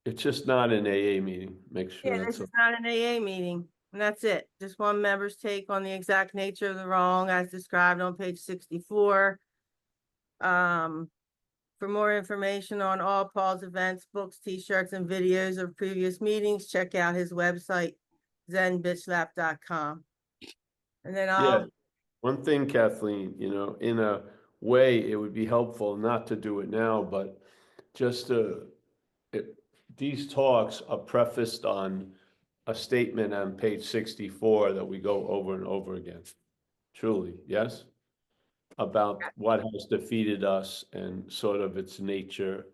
It's just not an AA meeting. Make sure Yeah, that's, this is not an AA meeting, and that's it. Just one member's take on the exact nature of the wrong as described on page 64. For more information on all Paul's events, books, t-shirts, and videos of previous meetings, check out his website, zenbitchlap.com. And then yeah. I'll, One thing, Kathleen, in a way, it would be helpful not to do it now, but just these talks are prefaced on a statement on page 64 that we go over and over again. Truly, yes? About what has defeated us and sort of its nature.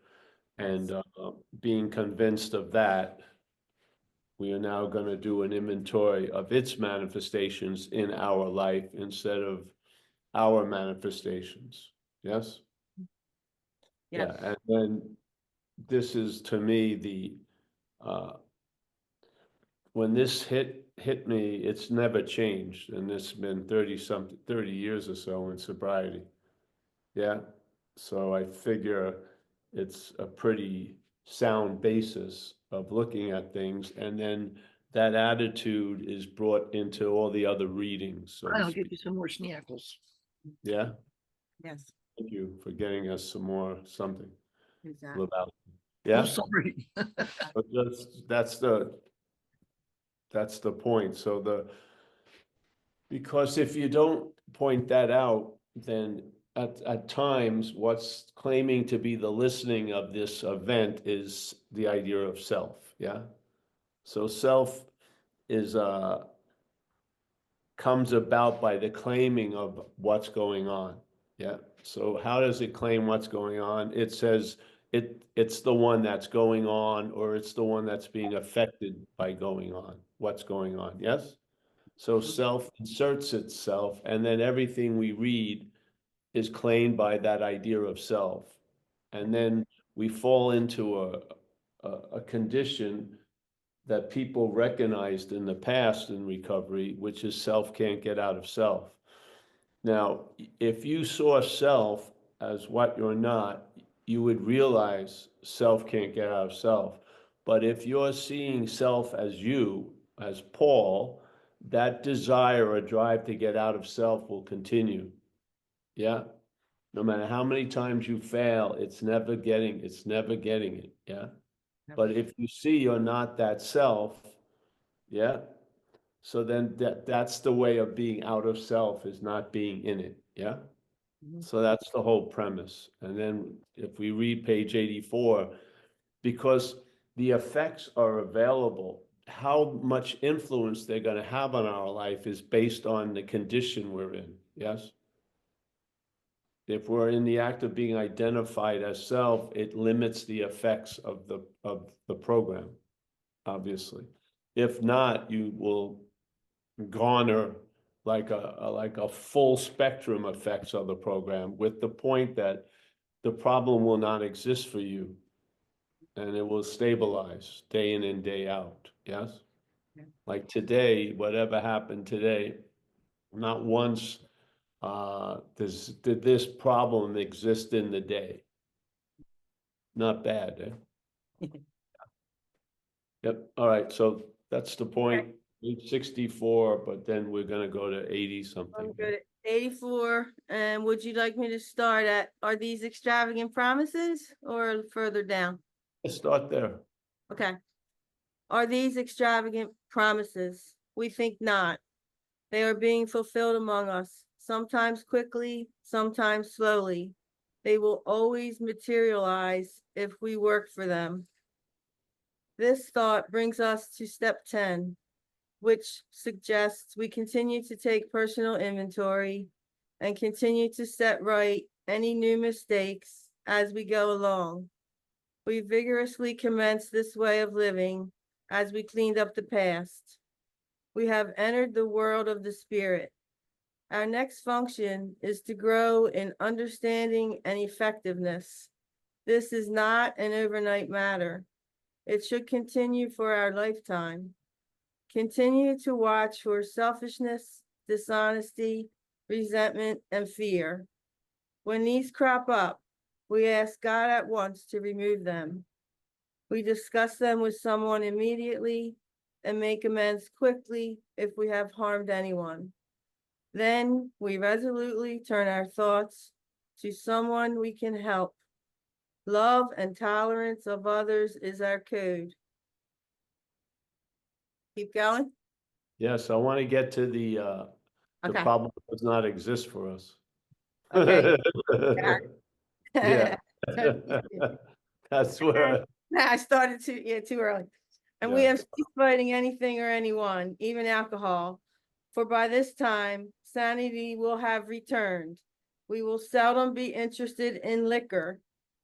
And being convinced of that, we are now going to do an inventory of its manifestations in our life instead of our manifestations. Yes? yes, Yeah. And then this is to me uh, when this hit me, it's never changed. And it's been 30 years or so in sobriety. Yeah. So I figure it's a pretty sound basis of looking at things. And then that attitude is brought into all the other readings, so to I'll get speak. you some more snackles. Yeah. yes, Thank you for getting us some more something exactly. about. I'm Yeah. sorry. But that's the point. So because if you don't point that out, then at times what's claiming to be the listening of this event is the idea of self. Yeah. So self is comes about by the claiming of what's going on. Yeah. So how does it claim what's going on? It says it's the one that's going on, or it's the one that's being affected by going on, what's going on. Yes. So self inserts itself, and then everything we read is claimed by that idea of self. And then we fall into a condition that people recognized in the past in recovery, which is self can't get out of self. Now, if you saw self as what you're not, you would realize self can't get out of self. But if you're seeing self as you, as Paul, that desire or drive to get out of self will continue. Yeah. No matter how many times you fail, it's never getting it. Yeah. But if you see you're not that self, yeah. So then that's the way of being out of self, is not being in it. Yeah. Mhm. So that's the whole premise. And then if we read page 84, because the effects are available, how much influence they're going to have on our life is based on the condition we're in. Yes. If we're in the act of being identified as self, it limits the effects of the program, obviously. If not, you will garner like a full spectrum effects of the program, with the point that the problem will not exist for you, and it will stabilize day in and day out. Yes. Yeah. Like today, whatever happened today, not once did this problem exist in the day. Not bad, eh? Yep. All right. So that's the Okay, point. 64, but then we're gonna go to 80 I'm something. good at 84. And would you like me to start at, are these extravagant promises or further down? Let's start there. Okay. Are these extravagant promises? We think not. They are being fulfilled among us, sometimes quickly, sometimes slowly. They will always materialize if we work for them. This thought brings us to step 10, which suggests we continue to take personal inventory and continue to set right any new mistakes as we go along. We vigorously commence this way of living as we cleaned up the past. We have entered the world of the spirit. Our next function is to grow in understanding and effectiveness. This is not an overnight matter. It should continue for our lifetime. Continue to watch for selfishness, dishonesty, resentment, and fear. When these crop up, we ask God at once to remove them. We discuss them with someone immediately and make amends quickly if we have harmed anyone. Then we resolutely turn our thoughts to someone we can help. Love and tolerance of others is our code. Keep going. Yes, I want to get to the Okay. problem does not exist for us. Okay. Yeah. So, That's where, I started too early. And we yeah, have ceased fighting anything or anyone, even alcohol. For by this time, sanity will have returned. We will seldom be interested in liquor.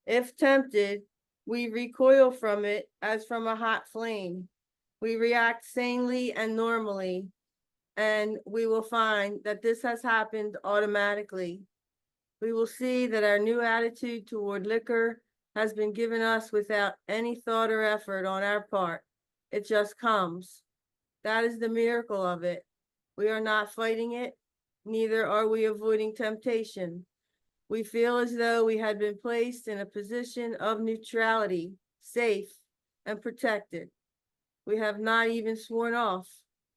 If tempted, we recoil from it as from a hot flame. We react sanely and normally, and we will find that this has happened automatically. We will see that our new attitude toward liquor has been given us without any thought or effort on our part. It just comes. That is the miracle of it. We are not fighting it, neither are we avoiding temptation. We feel as though we had been placed in a position of neutrality, safe and protected. We have not even sworn off.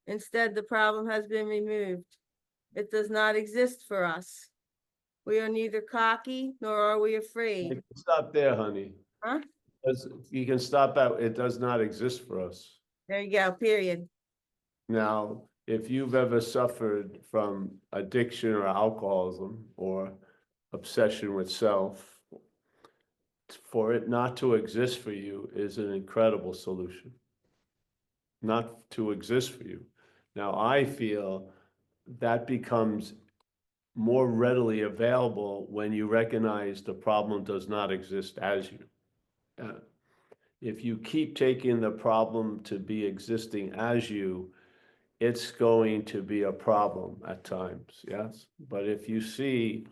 Instead, the problem has been removed. It does not exist for us. We are neither cocky nor are we afraid. stop there, honey. Huh? You can stop out, it does not exist for us. There you go, period. Now, if you've ever suffered from addiction or alcoholism or obsession with self, for it not to exist for you is an incredible solution. Not to exist for you. Now, I feel that becomes more readily available when you recognize the problem does not exist as you. If you keep taking the problem to be existing as you, it's going to be a problem at times, yes? But if you see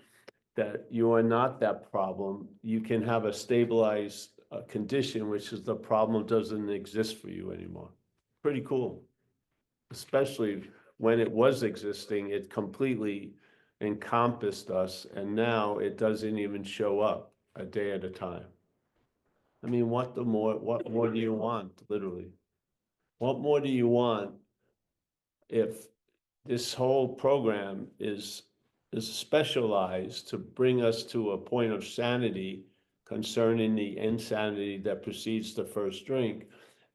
that you are not that problem, you can have a stabilized condition, which is the problem doesn't exist for you anymore. Pretty cool. Especially when it was existing, it completely encompassed us, and now it doesn't even show up a day at a time. I mean, what more do you want, literally? What more do you want if this whole program is specialized to bring us to a point of sanity concerning the insanity that precedes the first drink?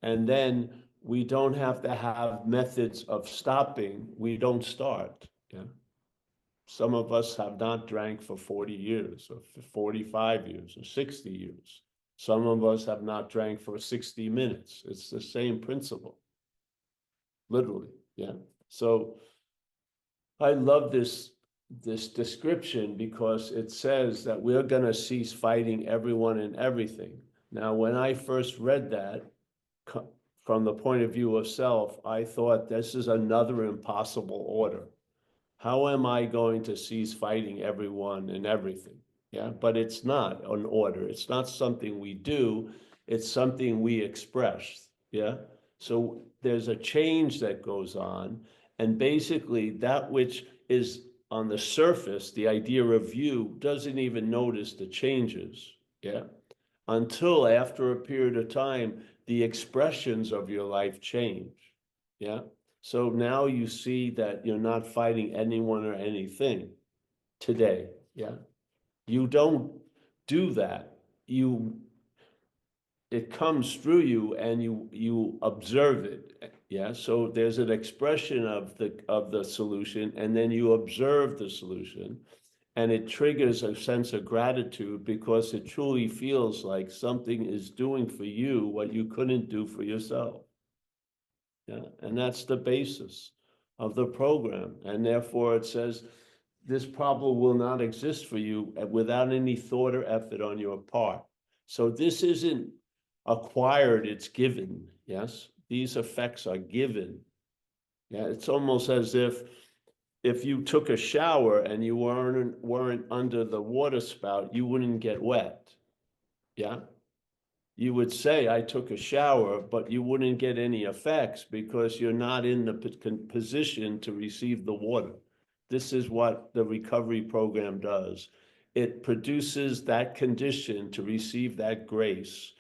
And then we don't have to have methods of stopping. We don't start. Yeah. Some of us have not drank for 40 years or for 45 years or 60 years. Some of us have not drank for 60 minutes. It's the same principle, literally. Yeah. So I love this description because it says that we're going to cease fighting everyone and everything. Now, when I first read that, from the point of view of self, I thought this is another impossible order. How am I going to cease fighting everyone and everything? Yeah, but it's not an order. It's not something we do. It's something we express. Yeah. So there's a change that goes on. And basically, that which is on the surface, the idea of you, doesn't even notice the changes. Yeah. Until after a period of time, the expressions of your life change. Yeah. So now you see that you're not fighting anyone or anything today. Yeah. You don't do that. It comes through you and you observe it. Yeah. So there's an expression of the solution, and then you observe the solution, and it triggers a sense of gratitude because it truly feels like something is doing for you what you couldn't do for yourself. Yeah, and that's the basis of the program. And therefore it says this problem will not exist for you without any thought or effort on your part. So this isn't acquired, it's given. Yes, these effects are given. Yeah, it's almost as if you took a shower and you weren't under the water spout, you wouldn't get wet. Yeah. You would say, I took a shower, but you wouldn't get any effects because you're not in the position to receive the water. This is what the recovery program does. It produces that condition to receive that grace.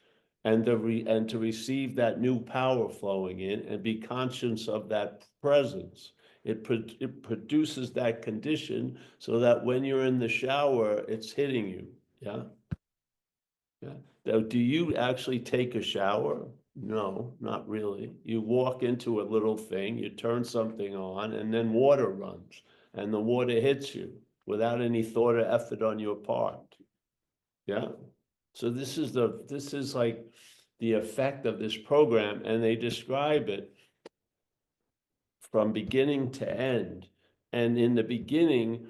and to receive that new power flowing in and be conscious of that presence. It produces that condition so that when you're in the shower, it's hitting you. Yeah. Yeah. Now, do you actually take a shower? No, not really. You walk into a little thing, you turn something on, and then water runs, and the water hits you without any thought or effort on your part. Yeah. So this is like the effect of this program, and they describe it from beginning to end. And in the beginning,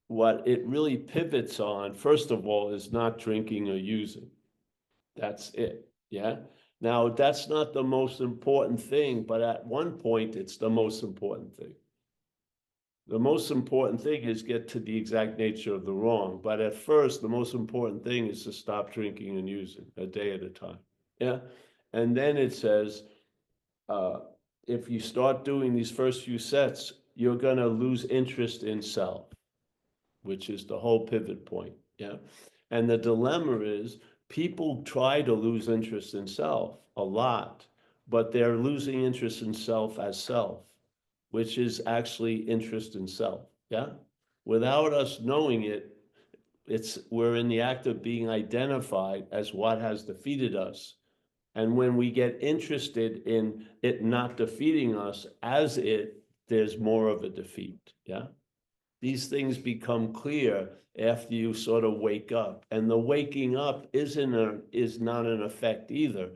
what it really pivots on, first of all, is not drinking or using. That's it. Yeah. Now, that's not the most important thing, but at one point, it's the most important thing. The most important thing is get to the exact nature of the wrong. But at first, the most important thing is to stop drinking and using a day at a time. Yeah. And then it says, uh, if you start doing these first few sets, you're going to lose interest in self, which is the whole pivot point. Yeah. And the dilemma is people try to lose interest in self a lot, but they're losing interest in self as self, which is actually interest in self. Yeah. Without us knowing it, we're in the act of being identified as what has defeated us. And when we get interested in it not defeating us as it, there's more of a defeat. Yeah. These things become clear after you sort of wake up. And the waking up is not an effect either.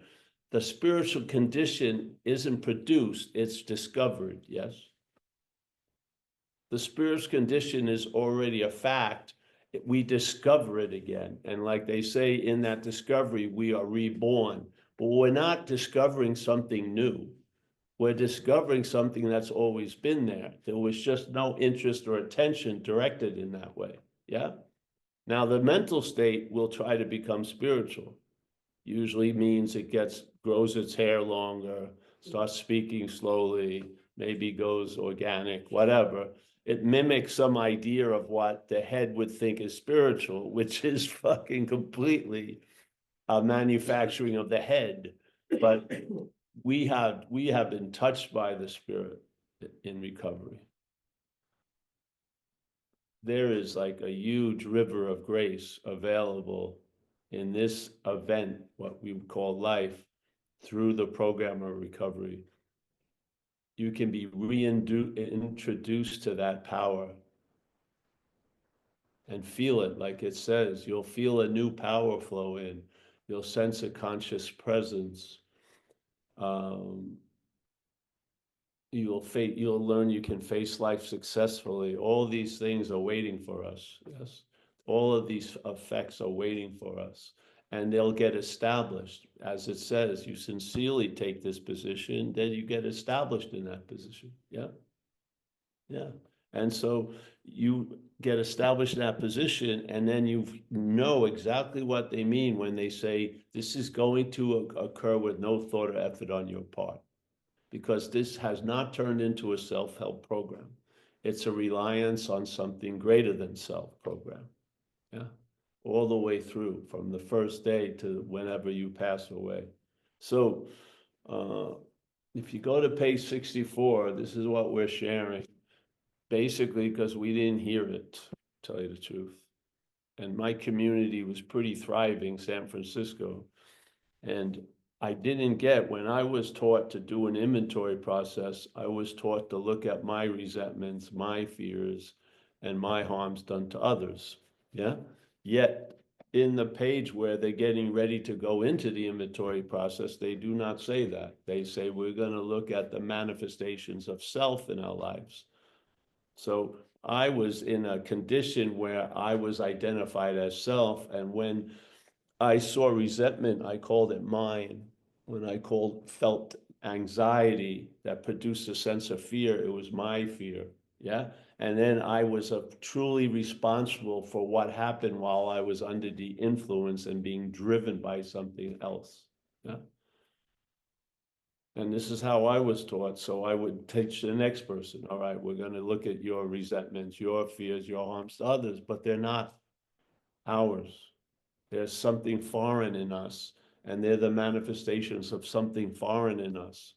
The spiritual condition isn't produced, it's discovered, yes? The spiritual condition is already a fact. We discover it again. And like they say in that discovery, we are reborn. But we're not discovering something new. We're discovering something that's always been there. There was just no interest or attention directed in that way. Yeah. Now, the mental state will try to become spiritual. Usually means it grows its hair longer, starts speaking slowly, maybe goes organic, whatever. It mimics some idea of what the head would think is spiritual, which is fucking completely a manufacturing of the head. But we have been touched by the Spirit in recovery. There is like a huge river of grace available in this event, what we call life, through the program of recovery. You can be reintroduced to that power and feel it, like it says. You'll feel a new power flow in. You'll sense a conscious presence. You'll learn you can face life successfully. All these things are waiting for us. Yes. All of these effects are waiting for us, and they'll get established. As it says, you sincerely take this position, then you get established in that position. Yeah. Yeah. And so you get established in that position, and then you know exactly what they mean when they say this is going to occur with no thought or effort on your part, because this has not turned into a self-help program. It's a reliance on something greater than self program. Yeah. All the way through from the first day to whenever you pass away. So if you go to page 64, this is what we're sharing. Basically, because we didn't hear it, to tell you the truth. And my community was pretty thriving, San Francisco. And I didn't when I was taught to do an inventory process, I was taught to look at my resentments, my fears, and my harms done to others. Yeah. Yet in the page where they're getting ready to go into the inventory process, they do not say that. They say we're going to look at the manifestations of self in our lives. So I was in a condition where I was identified as self, and when I saw resentment, I called it mine. When I felt anxiety that produced a sense of fear, it was my fear. Yeah. And then I was truly responsible for what happened while I was under the influence and being driven by something else. Yeah. And this is how I was taught. So I would teach the next person, all right, we're going to look at your resentments, your fears, your harms to others, but they're not ours. There's something foreign in us. and they're the manifestations of something foreign in us.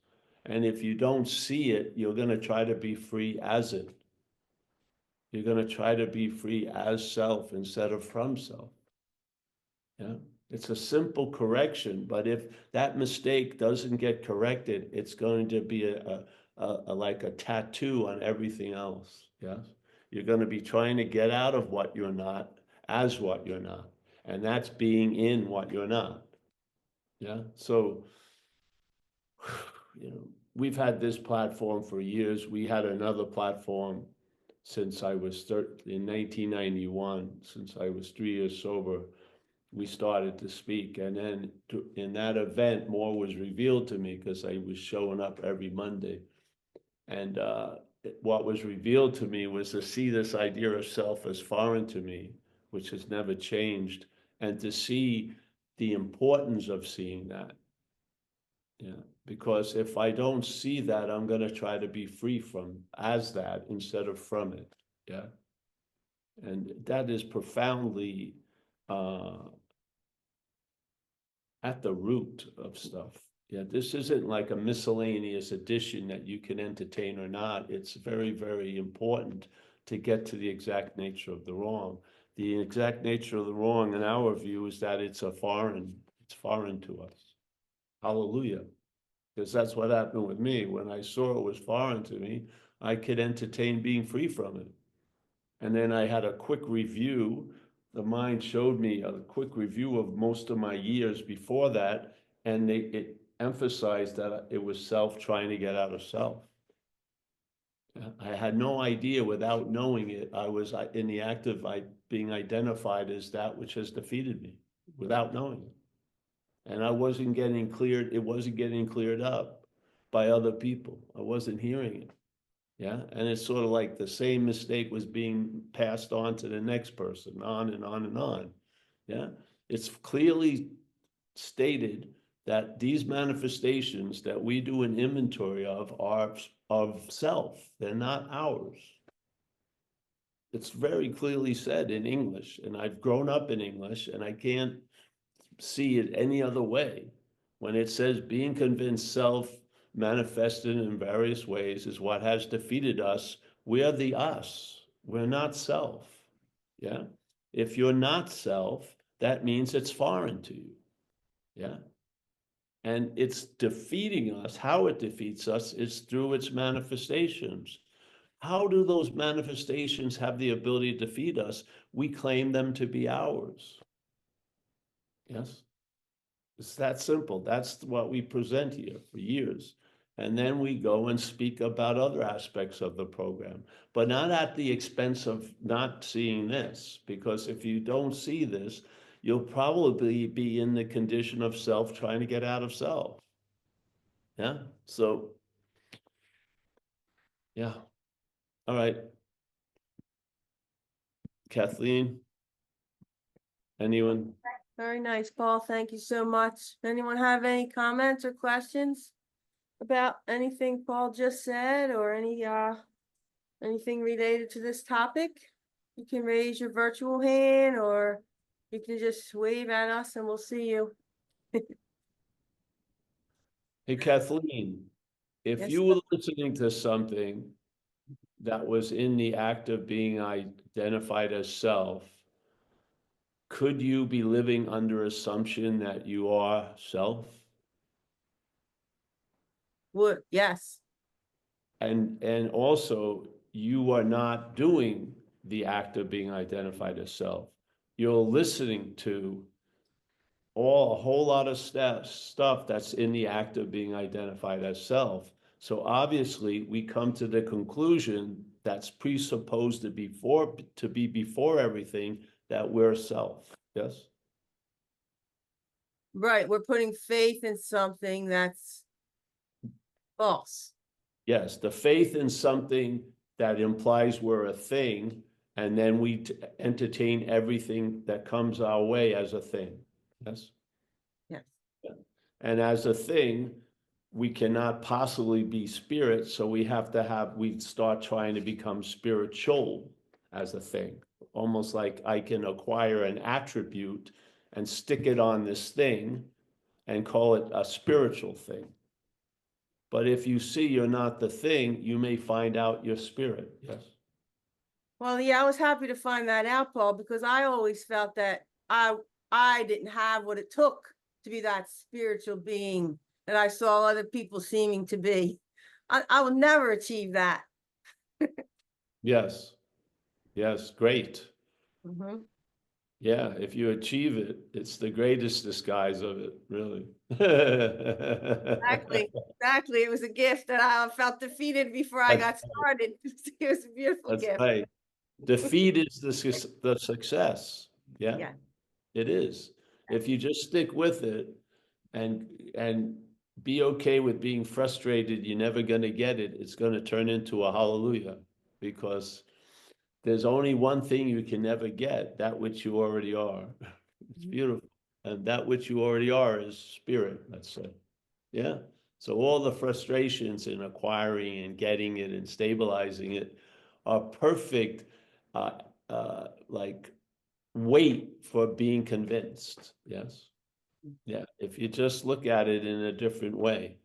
And if you don't see it, you're going to try to be free as it. You're going to try to be free as self instead of from self. Yeah, it's a simple correction, but if that mistake doesn't get corrected, it's going to be like a tattoo on everything else. Yes, you're going to be trying to get out of what you're not as what you're not, and that's being in what you're not. Yeah, so we've had this platform for years. We had another platform since I was in 1991, since I was 3 years sober. We started to speak, and then in that event, more was revealed to me because I was showing up every Monday. And what was revealed to me was to see this idea of self as foreign to me, which has never changed, and to see the importance of seeing that. Yeah, because if I don't see that, I'm going to try to be free from as that instead of from it. Yeah. And that is profoundly at the root of stuff. Yeah, this isn't like a miscellaneous addition that you can entertain or not. It's very, very important to get to the exact nature of the wrong. The exact nature of the wrong, in our view, is that it's foreign to us. Hallelujah. Because that's what happened with me. When I saw it was foreign to me, I could entertain being free from it. And then I had a quick review. The mind showed me a quick review of most of my years before that, and it emphasized that it was self trying to get out of self. I had no idea without knowing it. I was in the act of being identified as that which has defeated me without knowing it. And I wasn't getting cleared. It wasn't getting cleared up by other people. I wasn't hearing it. Yeah. And it's sort of like the same mistake was being passed on to the next person, on and on and on. Yeah. It's clearly stated that these manifestations that we do an inventory of are of self, they're not ours. It's very clearly said in English, and I've grown up in English, and I can't see it any other way. When it says being convinced self manifested in various ways is what has defeated us, we're the us. We're not self. Yeah. If you're not self, that means it's foreign to you. Yeah. And it's defeating us. How it defeats us is through its manifestations. How do those manifestations have the ability to defeat us? We claim them to be ours. Yes. It's that simple. That's what we present here for years. And then we go and speak about other aspects of the program, but not at the expense of not seeing this, because if you don't see this, you'll probably be in the condition of self trying to get out of self. Yeah. So, yeah. All right. Kathleen, anyone? Very nice, Paul. Thank you so much. Anyone have any comments or questions about anything Paul just said, or anything related to this topic? You can raise your virtual hand, or you can just wave at us and we'll see you. Hey, Kathleen, if Yes, you were listening to something that was in the act of being identified as self, could you be living under assumption that you are self? yes. And also you are not doing the act of being identified as self. You're listening to a whole lot of stuff that's in the act of being identified as self. So obviously we come to the conclusion that's presupposed to be before everything, that we're self. Yes. Right, we're putting faith in something that's false. Yes, the faith in something that implies we're a thing, and then we entertain everything that comes our way as a thing. Yes. Yes. And as a thing, we cannot possibly be spirit, so we start trying to become spiritual as a thing. Almost like I can acquire an attribute and stick it on this thing and call it a spiritual thing. But if you see you're not the thing, you may find out your spirit. Yes. Well, yeah, I was happy to find that out, Paul, because I always felt that I didn't have what it took to be that spiritual being that I saw other people seeming to be. I will never achieve that. Yes. Yes. Great. Mhm. Yeah. If you achieve it, it's the greatest disguise of it, really. Exactly, exactly. It was a gift that I felt defeated before I got started. It was a beautiful That's gift. right. Defeat is the success. Yeah, Yeah. it is. If you just stick with it and be okay with being frustrated, you're never going to get it. It's going to turn into a hallelujah, because there's only one thing you can never get, that which you already are. It's beautiful. And that which you already are is spirit, let's say. Yeah. So all the frustrations in acquiring and getting it and stabilizing it are perfect, like wait for being convinced. Yes. Yeah. If you just look at it in a different way.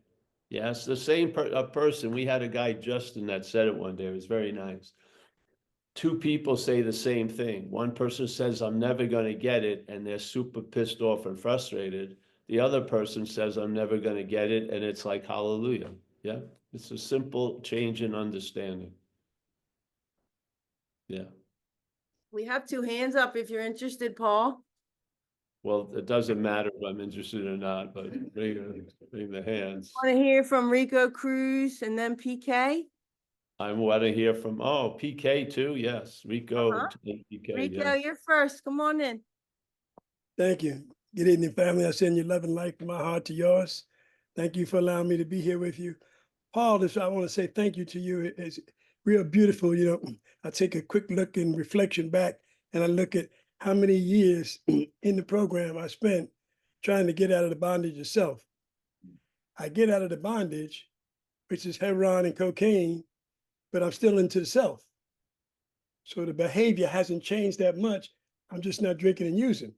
Yes. The same person. We had a guy, Justin, that said it one day. It was very nice. Two people say the same thing. One person says, I'm never going to get it, and they're super pissed off and frustrated. The other person says, I'm never going to get it, and it's like, hallelujah. Yeah. It's a simple change in understanding. Yeah. We have two hands up if you're interested, Paul. Well, it doesn't matter if I'm interested or not, but bring the hands. Want to hear from Rico Cruz and then PK? I want to hear from, PK too. Yes. Rico and PK. Rico, Yes. you're first. Come on in. Thank you. Good evening, family. I send you love and light from my heart to yours. Thank you for allowing me to be here with you. Paul, I want to say thank you to you. It's real beautiful. I take a quick look and reflection back, and I look at how many years in the program I spent trying to get out of the bondage of self. I get out of the bondage, which is heroin and cocaine, but I'm still into the self. So the behavior hasn't changed that much. I'm just not drinking and using.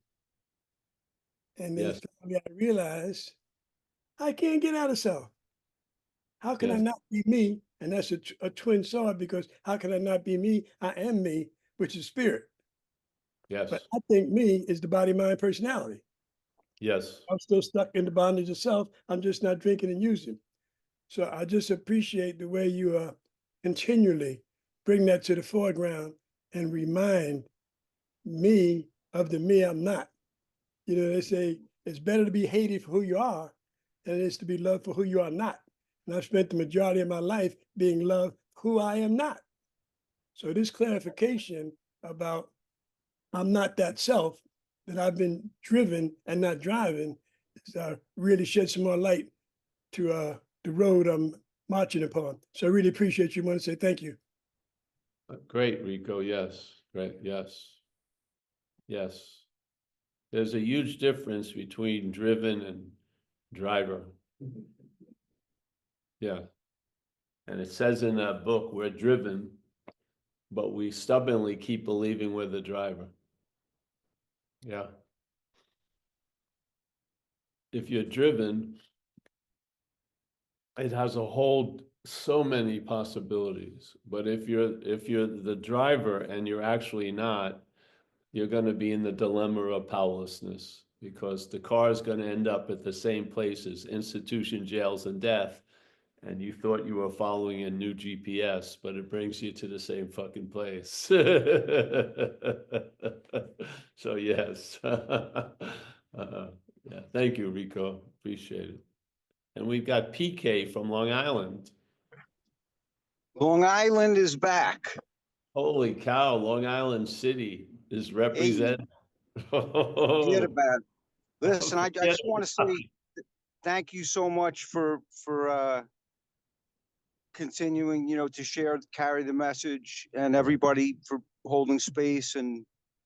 And then Yes. finally I realized I can't get out of self. How can I Yes. not be me? And that's a twin sword, because how can I not be me? I am me, which is spirit. Yes. But I think me is the body, mind, personality. Yes. I'm still stuck in the bondage of self. I'm just not drinking and using. So I just appreciate the way you continually bring that to the foreground and remind me of the me I'm not. They say it's better to be hated for who you are than it is to be loved for who you are not. And I've spent the majority of my life being loved who I am not. So this clarification about I'm not that self, that I've been driven and not driving, really shed some more light to the road I'm marching upon. So I really appreciate you. I want to say thank you. Great, Rico. Yes. Great. Yes. Yes. There's a huge difference between driven and driver. Yeah. And it says in that book, we're driven, but we stubbornly keep believing we're the driver. Yeah. If you're driven, it has so many possibilities. But if you're the driver and you're actually not, you're going to be in the dilemma of powerlessness, because the car is going to end up at the same places, institution, jails, and death. And you thought you were following a new GPS, but it brings you to the same fucking place. So yes. Yeah, thank you, Rico. Appreciate it. And we've got PK from Long Island. Long Island is back. Holy cow, Long Island City is represented. Forget about it. Listen, I Forget just want to say thank you so much for continuing, to carry the message, and everybody for holding space and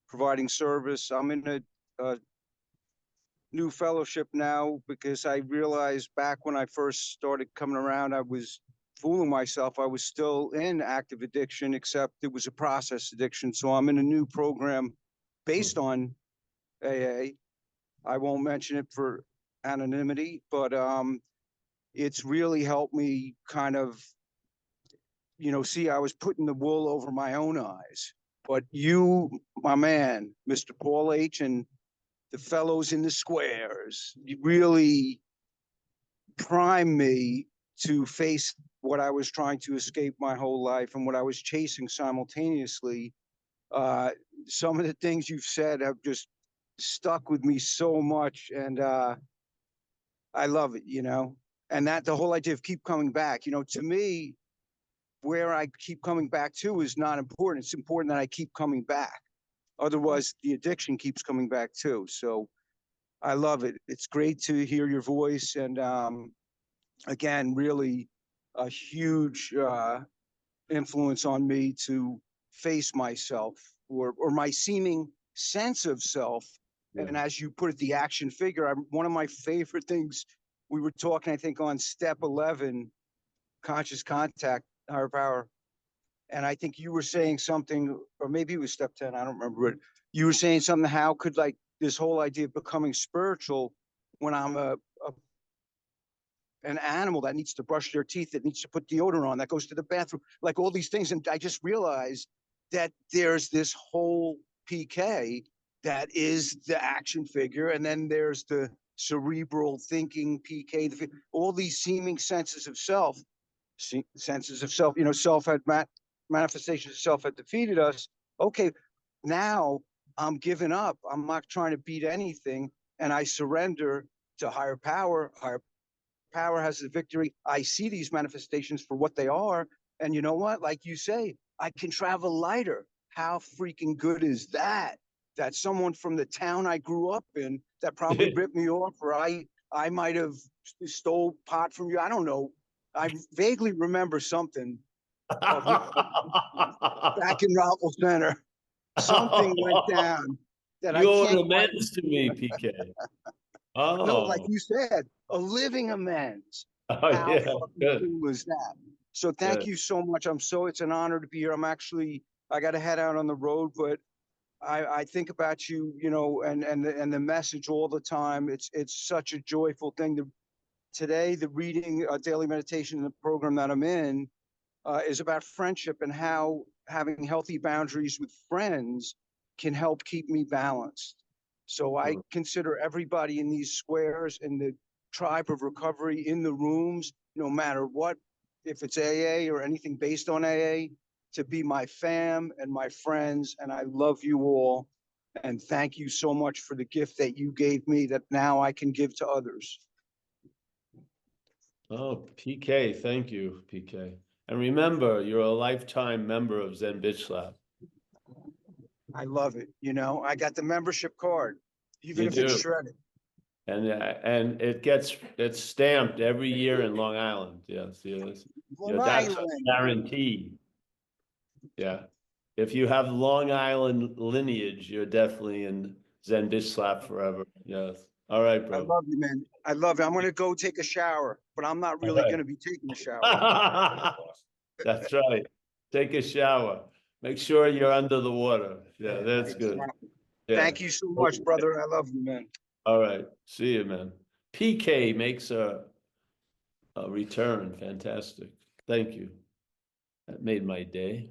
providing service. I'm in a new fellowship now, because I realized back when I first started coming around, I was fooling myself. I was still in active addiction, except it was a process addiction. So I'm in a new program based on AA. I won't mention it for anonymity, but it's really helped me kind of, see, I was putting the wool over my own eyes. But you, my man, Mr. Paul H., and the fellows in the squares, you really primed me to face what I was trying to escape my whole life and what I was chasing simultaneously. Some of the things you've said have just stuck with me so much, and I love it, and that the whole idea of keep coming back, to me, where I keep coming back to is not important. It's important that I keep coming back. Otherwise, the addiction keeps coming back too. So I love it. It's great to hear your voice. And again, really a huge influence on me to face myself or my seeming sense of self. Yeah. And as you put it, the action figure, one of my favorite things, we were talking, I think, on step 11, conscious contact, higher power. And I think you were saying something, or maybe it was step 10, I don't remember it. You were saying something, how could like this whole idea of becoming spiritual when I'm an animal that needs to brush their teeth, that needs to put deodorant on, that goes to the bathroom, like all these things. And I just realized that there's this whole PK that is the action figure. And then there's the cerebral thinking PK, all these seeming senses of self, self had manifestations of self had defeated us. Okay, now I'm giving up. I'm not trying to beat anything. And I surrender to higher power. Higher power has the victory. I see these manifestations for what they are. And you know what? Like you say, I can travel lighter. How freaking good is that? That someone from the town I grew up in that probably ripped me off, or I might have stole pot from you. I don't know. I vaguely remember something back in Rockville Center. Something went down that I You owe can't an quite. amends to me, PK. No, like Oh, you said, a living amends. oh How yeah, fucking good, cool is that? So thank good. you so much. It's an honor to be here. I got to head out on the road, but I think about you, and the message all the time. It's such a joyful thing. Today, the reading daily meditation, the program that I'm in, is about friendship and how having healthy boundaries with friends can help keep me balanced. So I consider everybody in these squares in the tribe of recovery in the rooms, no matter what, if it's AA or anything based on AA, to be my fam and my friends. And I love you all. And thank you so much for the gift that you gave me that now I can give to others. Oh, PK, thank you, PK. And remember, you're a lifetime member of Zen Bitch Lab. I love it. I got the membership card, even You if it's do. shredded. And it's stamped every year in Long Island. Yes, yes. Yeah, Long that's a Island. guarantee. Yeah. If you have Long Island lineage, you're definitely in Zen Bitch Lab forever. Yes. All right, I bro. love you, man. I love you. I'm gonna go take a shower, but I'm not All really right. gonna be taking a shower. That's right. Take a shower. Make sure you're under the water. Yeah, that's good. Exactly. Yeah. Thank you so much, brother. I love you, man. All right. See you, man. PK makes a return. Fantastic. Thank you. That made my day.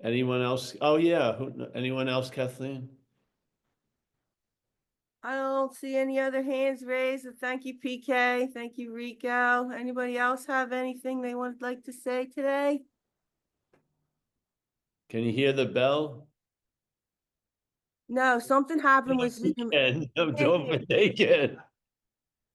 Anyone else? Oh, yeah. Anyone else, Kathleen? I don't see any other hands raised. Thank you, PK. Thank you, Rico. Anybody else have anything they would like to say today? Can you hear the bell? No, something happened with You Zoom. can. We Don't can't take it.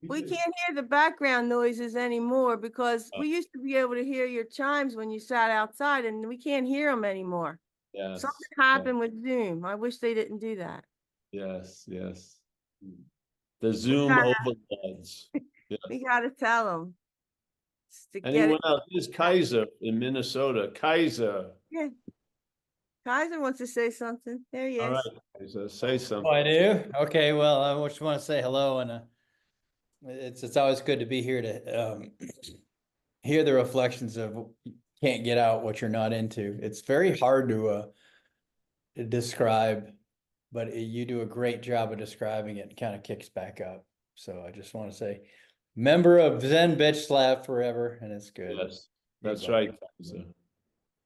hear the background noises anymore because we used to be able to hear your chimes when you sat outside, and we can't hear them anymore. Yes. Something happened with Zoom. I wish they didn't do that. Yes. Yes. The We Zoom gotta, overloads. Yes. we gotta tell them to get Anyone it. else? This is Kaiser in Minnesota. Kaiser. Yeah. Kaiser wants to say something. There he All right, is. Kaiser, say something. Oh, I do? Okay, well, I just want to say hello, and it's always good to be here to hear the reflections of can't get out what you're not into. It's very hard to describe, but you do a great job of describing it. And kind of kicks back up. So I just want to say, member of Zen Bitch Slap forever, and it's good. Yes, Be that's well. right, Kaiser.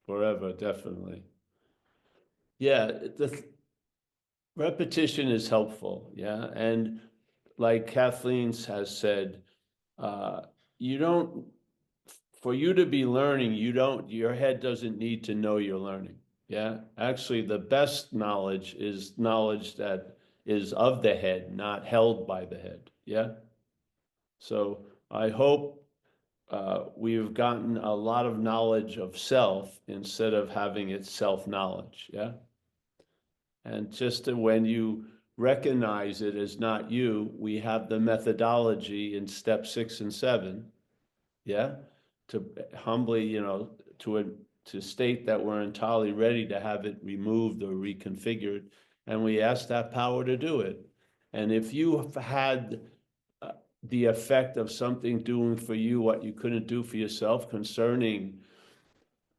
Forever, definitely. Yeah, repetition is helpful, yeah, and like Kathleen has said, you don't, for you to be learning, your head doesn't need to know you're learning, yeah? Actually, the best knowledge is knowledge that is of the head, not held by the head, yeah? So I hope we've gotten a lot of knowledge of self instead of having it self-knowledge, yeah? And just when you recognize it as not you, we have the methodology in step 6 and 7, yeah? To humbly, to state that we're entirely ready to have it removed or reconfigured, and we ask that power to do it. And if you have had the effect of something doing for you what you couldn't do for yourself concerning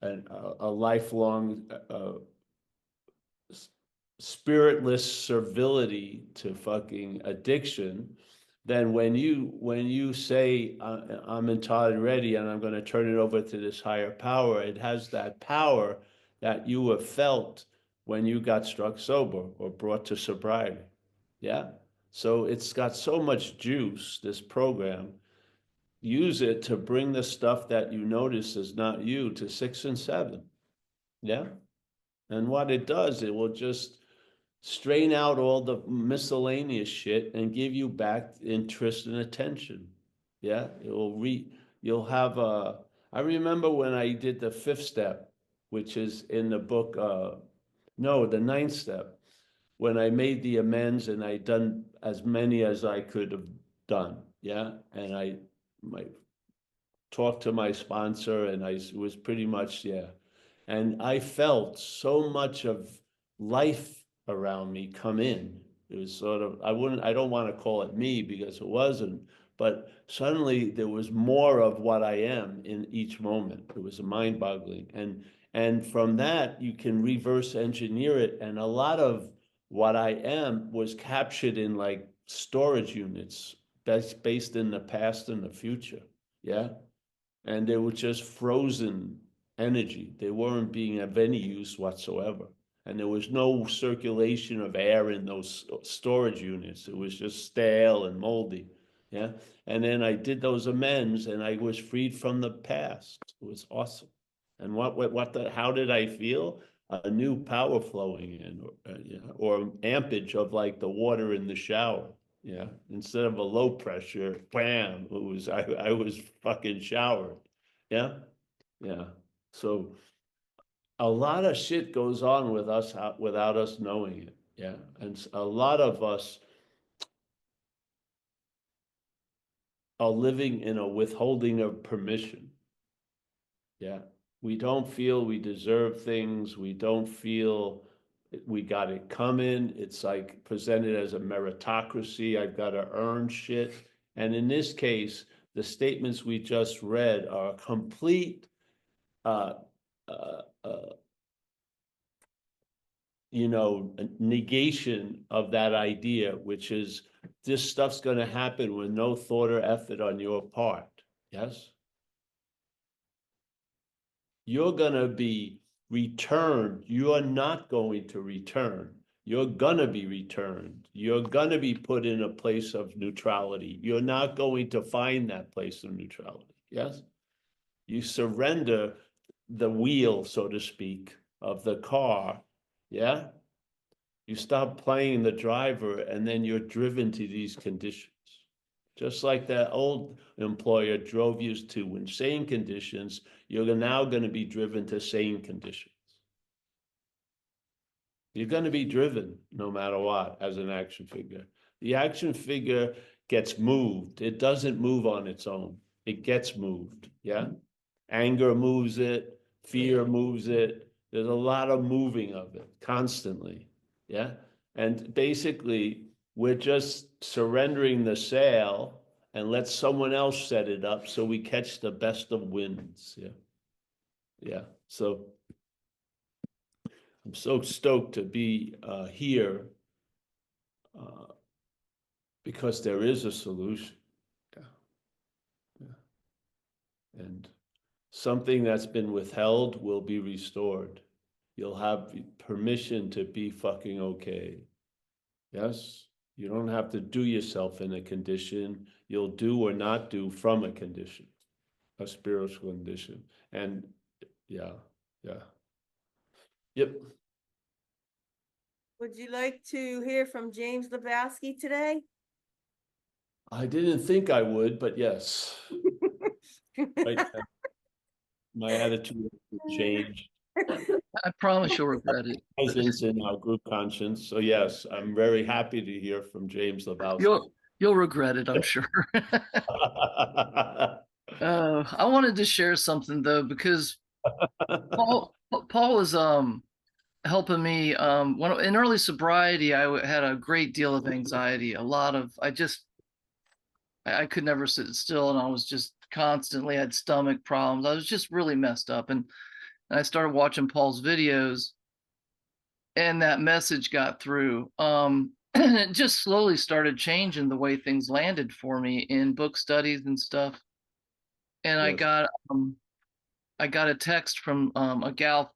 a lifelong spiritless servility to fucking addiction, then when you say I'm entirely ready and I'm going to turn it over to this higher power, it has that power that you have felt when you got struck sober or brought to sobriety. Yeah. So it's got so much juice, this program. Use it to bring the stuff that you notice is not you to 6 and 7. Yeah. And what it does, it will just strain out all the miscellaneous shit and give you back interest and attention. Yeah, you'll have I remember when I did the 5th step, which is in the book, no, the 9th step, when I made the amends and I done as many as I could have done. Yeah, and I talked to my sponsor and I was pretty much, yeah. And I felt so much of life around me come in. It was sort of, I don't want to call it me because it wasn't, but suddenly there was more of what I am in each moment. It was mind boggling. And from that, you can reverse engineer it. And a lot of what I am was captured in like storage units based in the past and the future. Yeah. And they were just frozen energy. They weren't being of any use whatsoever. And there was no circulation of air in those storage units. It was just stale and moldy. Yeah. And then I did those amends and I was freed from the past. It was awesome. And how did I feel? A new power flowing in, or ampage of like the water in the shower. Yeah, instead of a low pressure, bam, I was fucking showered. Yeah, yeah. So a lot of shit goes on with us without us knowing it. Yeah, and a lot of us are living in a withholding of permission. Yeah, we don't feel we deserve things. We don't feel we got it coming. It's like presented as a meritocracy. I've got to earn shit. And in this case, the statements we just read are a complete, uh, uh, uh, negation of that idea, which is this stuff's going to happen with no thought or effort on your part. Yes? You're going to be returned. You are not going to return. You're going to be returned. You're going to be put in a place of neutrality. You're not going to find that place of neutrality. Yes? You surrender the wheel, so to speak, of the car. Yeah? You stop playing the driver and then you're driven to these conditions. Just like that old employer drove you to insane conditions, you're now going to be driven to sane conditions. You're going to be driven no matter what as an action figure. The action figure gets moved. It doesn't move on its own. It gets moved. Yeah. Anger moves it. Fear moves it. There's a lot of moving of it constantly. Yeah. And basically, we're just surrendering the sail and let someone else set it up so we catch the best of winds. Yeah. Yeah. So I'm so stoked to be here Because there is a solution. Yeah. Yeah. And something that's been withheld will be restored. You'll have permission to be fucking okay. Yes? You don't have to do yourself in a condition. You'll do or not do from a condition, a spiritual condition. And yeah, yeah. Yep. Would you like to hear from James Lebowski today? I didn't think I would, but yes. Right. My attitude changed. I promise you'll regret it. Presence in our group conscience. So yes, I'm very happy to hear from James Lebowski. You'll regret it, I'm sure. I wanted to share something though, because Paul is helping me. When in early sobriety, I had a great deal of anxiety. I could never sit still, and I was just constantly had stomach problems. I was just really messed up, and I started watching Paul's videos, and that message got through. And it just slowly started changing the way things landed for me in book studies and stuff. And Yes. I got a text from a gal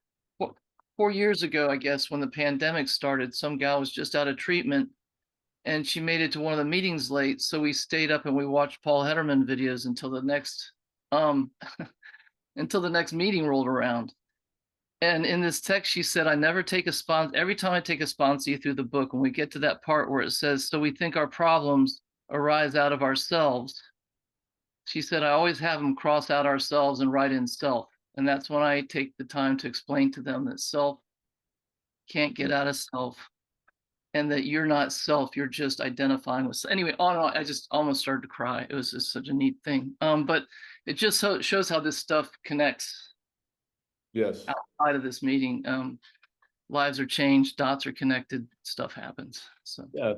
4 years ago, I guess, when the pandemic started. Some gal was just out of treatment, and she made it to one of the meetings late. So we stayed up and we watched Paul Hedderman videos until the next until the next meeting rolled around. And in this text, she said, I never take a sponsor. Every time I take a sponsee through the book, when we get to that part where it says, so we think our problems arise out of ourselves, she said, I always have them cross out ourselves and write in self. And that's when I take the time to explain to them that self can't get out of self, and that you're not self, you're just identifying with. Anyway, on and on. I just almost started to cry. It was just such a neat thing. But it just shows how this stuff connects Yes. outside of this meeting. Lives are changed, dots are connected, stuff happens. So Yes.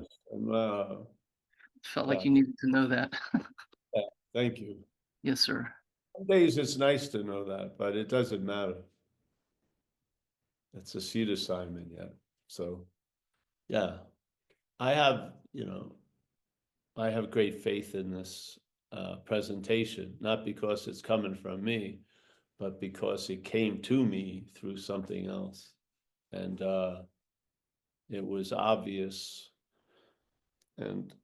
felt like yeah. you needed to know that. Thank you. Yes, sir. Some days it's nice to know that, but it doesn't matter. It's a seed assignment yet. So yeah, I have, I have great faith in this presentation, not because it's coming from me, but because it came to me through something else. And it was obvious. And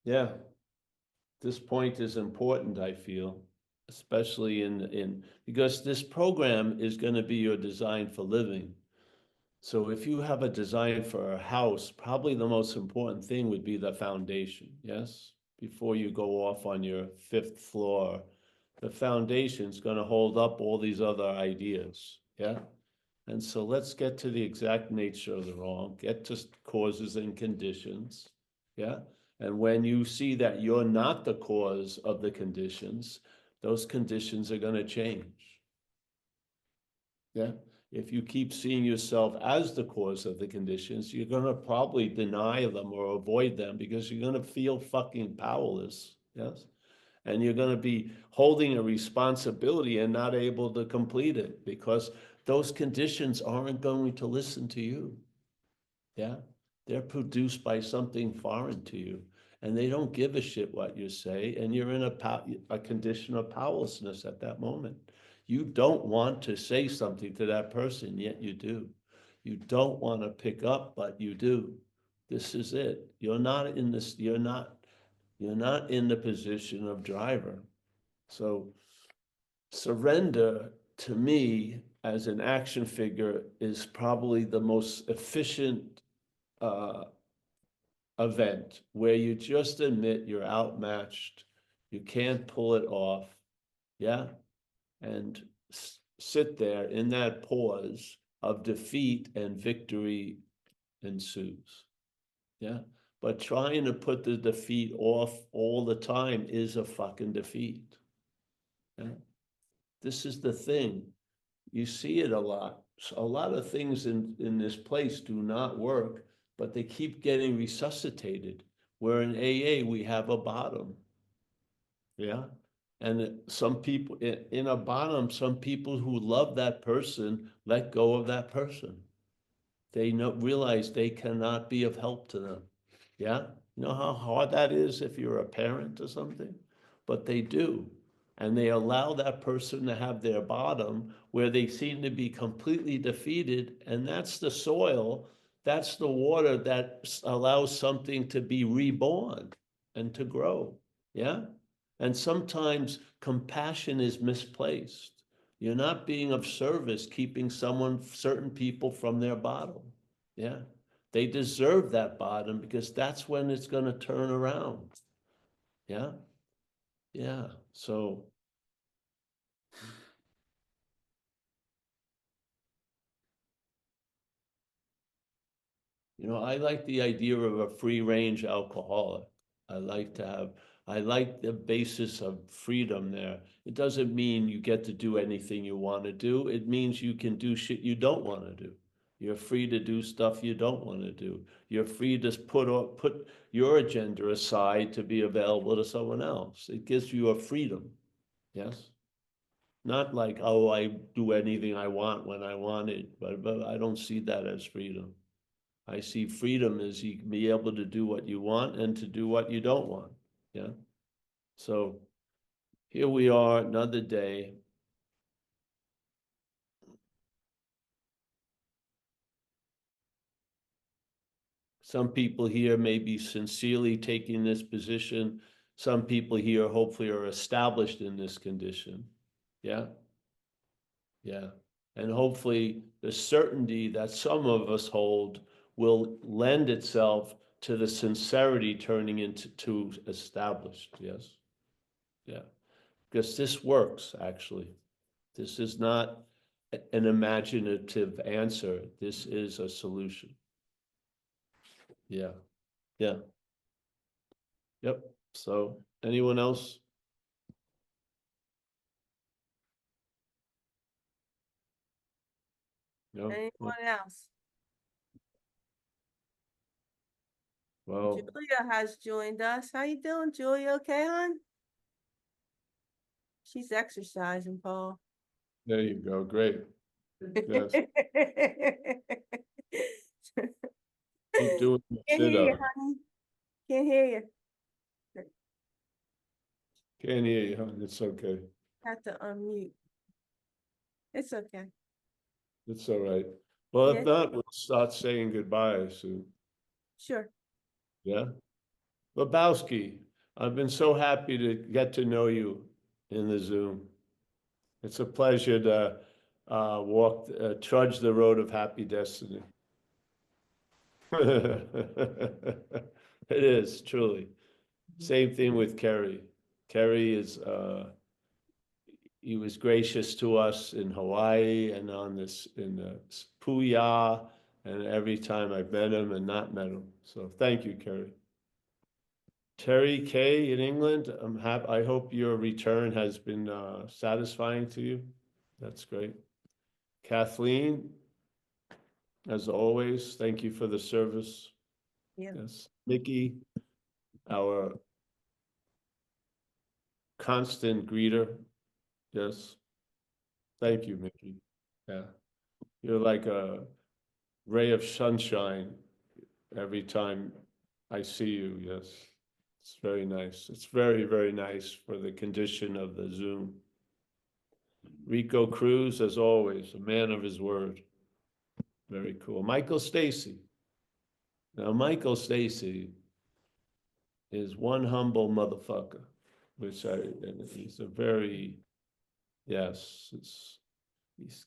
yeah, this point is important, I feel, especially because this program is going to be your design for living. So if you have a design for a house, probably the most important thing would be the foundation, yes? Before you go off on your 5th floor, the foundation's going to hold up all these other ideas, yeah? And so let's get to the exact nature of the wrong, get to causes and conditions, yeah? And when you see that you're not the cause of the conditions, those conditions are going to change, yeah? If you keep seeing yourself as the cause of the conditions, you're going to probably deny them or avoid them because you're going to feel fucking powerless, yes? And you're going to be holding a responsibility and not able to complete it because those conditions aren't going to listen to you, yeah? They're produced by something foreign to you, and they don't give a shit what you say, and you're in a condition of powerlessness at that moment. You don't want to say something to that person, yet you do. You don't want to pick up, but you do. This is it. You're not in the position of driver. So surrender, to me, as an action figure, is probably the most efficient event where you just admit you're outmatched, you can't pull it off, yeah? And sit there in that pause of defeat, and victory ensues, yeah? But trying to put the defeat off all the time is a fucking defeat, yeah? This is the thing. You see it a lot. A lot of things in this place do not work, but they keep getting resuscitated. Where in AA, we have a bottom. Yeah. And some people in a bottom, some people who love that person let go of that person. They realize they cannot be of help to them. Yeah. You know how hard that is if you're a parent or something? But they do. And they allow that person to have their bottom where they seem to be completely defeated. And that's the soil, that's the water that allows something to be reborn and to grow. Yeah. And sometimes compassion is misplaced. You're not being of service, keeping certain people from their bottom. Yeah. They deserve that bottom because that's when it's going to turn around. Yeah. Yeah. So, you know, I like the idea of a free range alcoholic. I like the basis of freedom there. It doesn't mean you get to do anything you want to do. It means you can do shit you don't want to do. You're free to do stuff you don't want to do. You're free to put your agenda aside to be available to someone else. It gives you a freedom. Yes. Not like, oh, I do anything I want when I want it, but I don't see that as freedom. I see freedom as you can be able to do what you want and to do what you don't want. Yeah. So here we are, another day. Some people here may be sincerely taking this position. Some people here hopefully are established in this condition. Yeah. Yeah. And hopefully the certainty that some of us hold will lend itself to the sincerity turning into established. Yes. Yeah. Because this works, actually. This is not an imaginative answer. This is a solution. Yeah. Yeah. Yep. So anyone else? No? Anyone else? Well, Julia has joined us. How you doing, Julia? Okay, hon? She's exercising, Paul. there you go. Great. Yes. Keep doing the Can't hear you, sit-up. honey. Can't hear you. Can't hear you, huh? It's okay. Have to unmute. It's okay. It's all right. Well, if Yeah, not, we'll start saying goodbye soon. sure. Yeah? Lebowski, I've been so happy to get to know you in the Zoom. It's a pleasure to trudge the road of happy destiny. It is, truly. Same thing with Kerry. Kerry is, he was gracious to us in Hawaii and on this, in Puya, and every time I've met him and not met him. So thank you, Kerry. Terry K in England, I hope your return has been satisfying to you. That's great. Kathleen, as always, thank you for the service. Yeah. Yes. Nikki, our constant greeter. Yes. Thank you, Mickey. Yeah. You're like a ray of sunshine every time I see you. Yes. It's very nice. It's very, very nice for the condition of the Zoom. Rico Cruz, as always, a man of his word. Very cool. Michael Stacy. Now, Michael Stacy is one humble motherfucker, and he's a very, yes, he's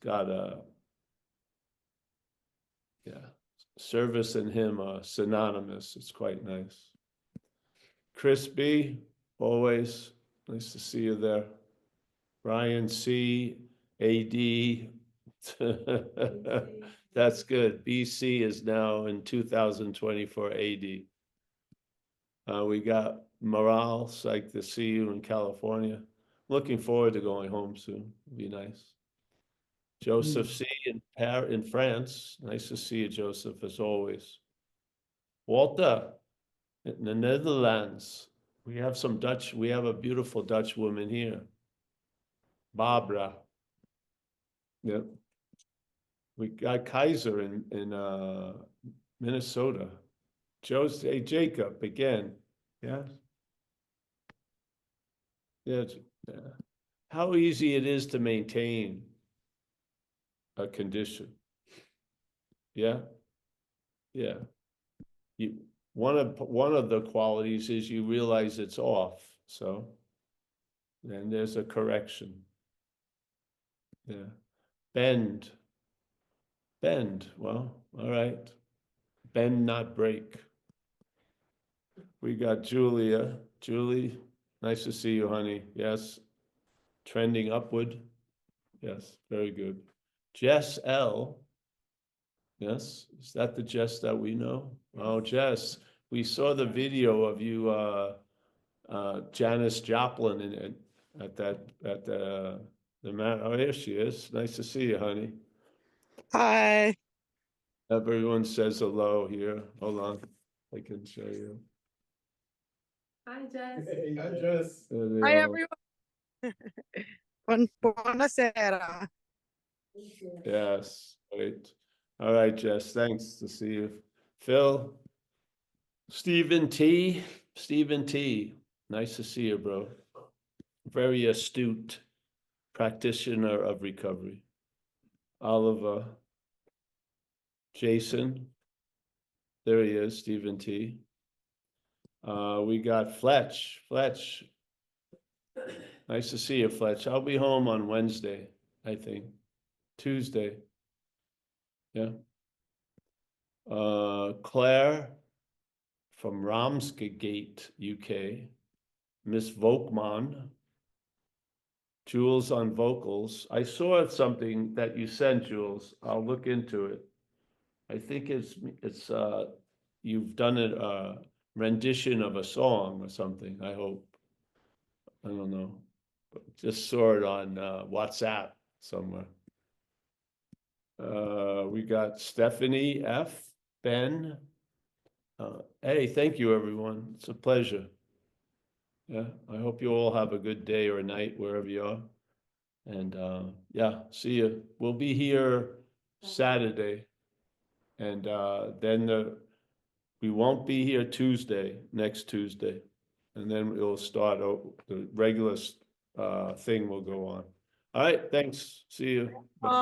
got a, yeah, service and him are synonymous. It's quite nice. Chris B, always nice to see you there. Brian C, AD. That's good. BC is now in 2024 AD. We got Morale, psyched to see you in California. Looking forward to going home soon. Be nice. Joseph C in France. Nice to see you, Joseph, as always. Walter in the Netherlands. We have a beautiful Dutch woman here. Barbara. Yep. We got Kaiser in Minnesota. Jose Jacob again, yeah. Yeah, yeah. How easy it is to maintain a condition. Yeah, yeah. One of the qualities is you realize it's off, so then there's a correction. Yeah. Bend. Well, all right. Bend, not break. We got Julia. Julie, nice to see you, honey. Yes. Trending upward. Yes, very good. Jess L. Yes, is that the Jess that we know? Oh, Jess, we saw the video of you, Janis Joplin at the mat. Oh, here she is. Nice to see you, honey. Hi. Everyone says hello here. Hold on, I can show you. Hi, Jess. Hi, Jess. There they Hi, are. everyone. Buonasera. Yes, great. All right, Jess, thanks to see you. Phil, Stephen T, nice to see you, bro. Very astute practitioner of recovery. Oliver, Jason, there he is, Stephen T. We got Fletch, nice to see you, Fletch. I'll be home on Wednesday, I think, Tuesday. Yeah. Claire from Ramsgate, UK. Miss Volkman. Jules on vocals. I saw something that you sent, Jules. I'll look into it. I think it's you've done a rendition of a song or something, I hope. I don't know. Just saw it on WhatsApp somewhere. We got Stephanie F, Ben. Hey, thank you, everyone. It's a pleasure. Yeah, I hope you all have a good day or night wherever you are. And yeah, see you. We'll be here Saturday. And then we won't be here next Tuesday. And then it'll start, the regular thing will go on. All right, thanks. See you. Bye.